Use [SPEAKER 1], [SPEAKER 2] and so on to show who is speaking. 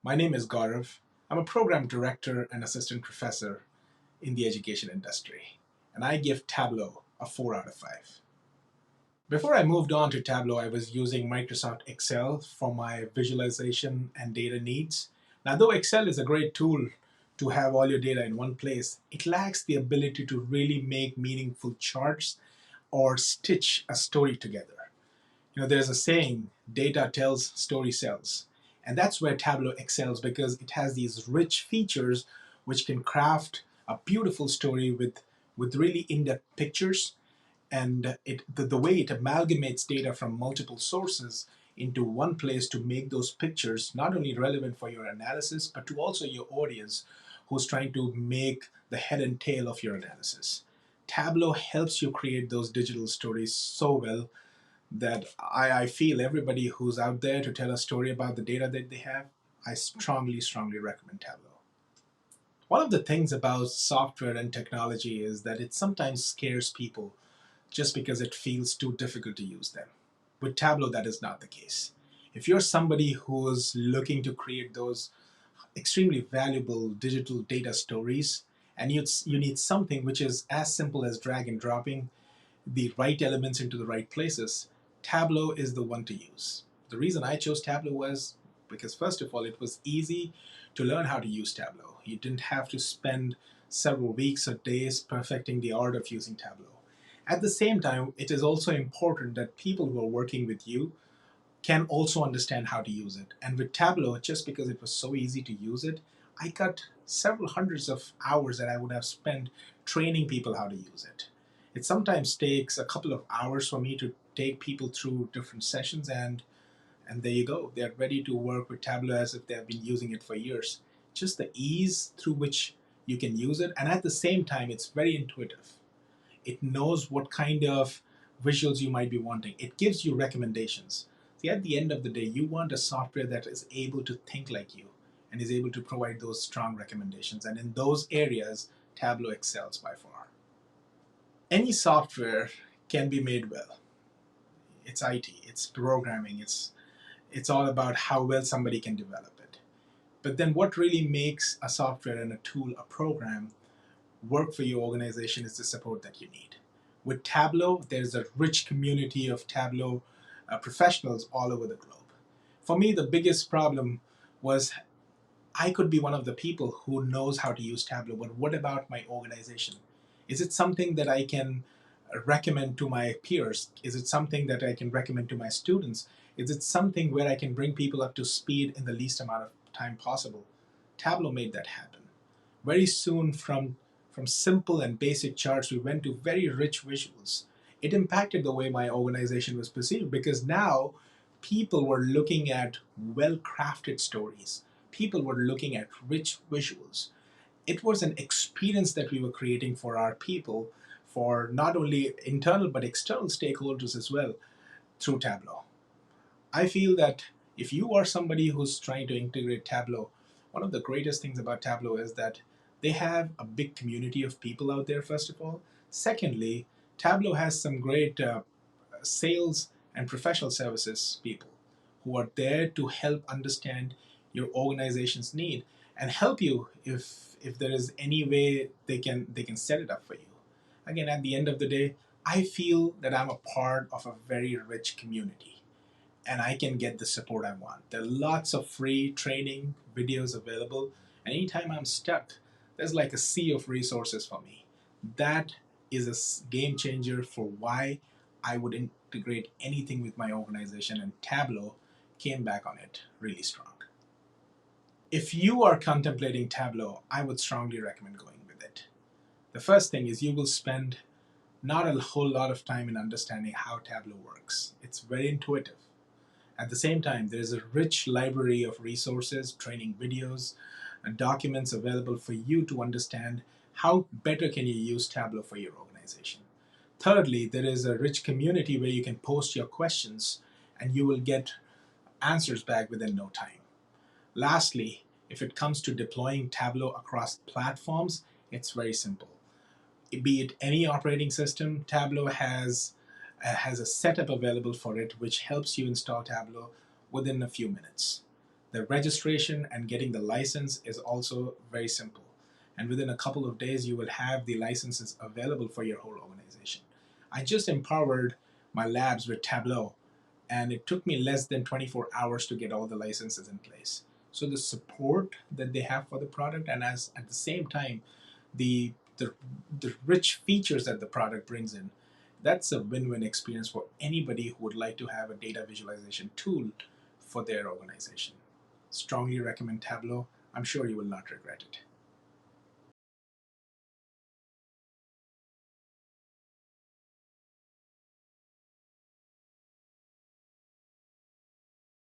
[SPEAKER 1] My name is Gaurav. I'm a program director and assistant professor in the education industry, and I give Tableau a 4 out of 5. Before I moved on to Tableau, I was using Microsoft Excel for my visualization and data needs. Now, though Excel is a great tool to have all your data in one place, it lacks the ability to really make meaningful charts or stitch a story together. There's a saying, data tells, story sells. And that's where Tableau excels because it has these rich features which can craft a beautiful story with really in-depth pictures. And the way it amalgamates data from multiple sources into one place to make those pictures not only relevant for your analysis, but to also your audience who's trying to make the head and tail of your analysis. Tableau helps you create those digital stories so well that I feel everybody who's out there to tell a story about the data that they have, I strongly recommend Tableau. One of the things about software and technology is that it sometimes scares people just because it feels too difficult to use them. With Tableau, that is not the case. If you're somebody who's looking to create those extremely valuable digital data stories, and you need something which is as simple as drag and dropping the right elements into the right places, Tableau is the one to use. The reason I chose Tableau was because, first of all, it was easy to learn how to use Tableau. You didn't have to spend several weeks or days perfecting the art of using Tableau. At the same time, it is also important that people who are working with you can also understand how to use it. And with Tableau, just because it was so easy to use it, I cut several hundreds of hours that I would have spent training people how to use it. It sometimes takes a couple of hours for me to take people through different sessions, and there you go. They're ready to work with Tableau as if they've been using it for years. Just the ease through which you can use it, and at the same time, it's very intuitive. It knows what kind of visuals you might be wanting. It gives you recommendations. See, at the end of the day, you want a software that is able to think like you and is able to provide those strong recommendations. And in those areas, Tableau excels by far. Any software can be made well. It's IT, it's programming, it's all about how well somebody can develop it. But then what really makes a software and a tool, a program, work for your organization is the support that you need. With Tableau, there's a rich community of Tableau professionals all over the globe. For me, the biggest problem was I could be one of the people who knows how to use Tableau, but what about my organization? Is it something that I can recommend to my peers? Is it something that I can recommend to my students? Is it something where I can bring people up to speed in the least amount of time possible? Tableau made that happen. Very soon, from simple and basic charts, we went to very rich visuals. It impacted the way my organization was perceived because now people were looking at well crafted stories. People were looking at rich visuals. It was an experience that we were creating for our people, for not only internal but external stakeholders as well through Tableau. I feel that if you are somebody who's trying to integrate Tableau, one of the greatest things about Tableau is that they have a big community of people out there, first of all. Secondly, Tableau has some great sales and professional services people who are there to help understand your organization's need and help you if there is any way they can set it up for you. Again, at the end of the day, I feel that I'm a part of a very rich community and I can get the support I want. There are lots of free training videos available, and anytime I'm stuck, there's like a sea of resources for me. That is a game changer for why I would integrate anything with my organization, and Tableau came back on it really strong. If you are contemplating Tableau, I would strongly recommend going with it. The first thing is you will spend not a whole lot of time in understanding how Tableau works. It's very intuitive. At the same time, there is a rich library of resources, training videos, and documents available for you to understand how better can you use Tableau for your organization. Thirdly, there is a rich community where you can post your questions and you will get answers back within no time. Lastly, if it comes to deploying Tableau across platforms, it's very simple. Be it any operating system, Tableau has a setup available for it which helps you install Tableau within a few minutes. The registration and getting the license is also very simple. And within a couple of days, you will have the licenses available for your whole organization. I just empowered my labs with Tableau, and it took me less than 24 hours to get all the licenses in place. So the support that they have for the product, and as at the same time, the the, the rich features that the product brings in, that's a win-win experience for anybody who would like to have a data visualization tool for their organization. Strongly recommend Tableau. I'm sure you will not regret it.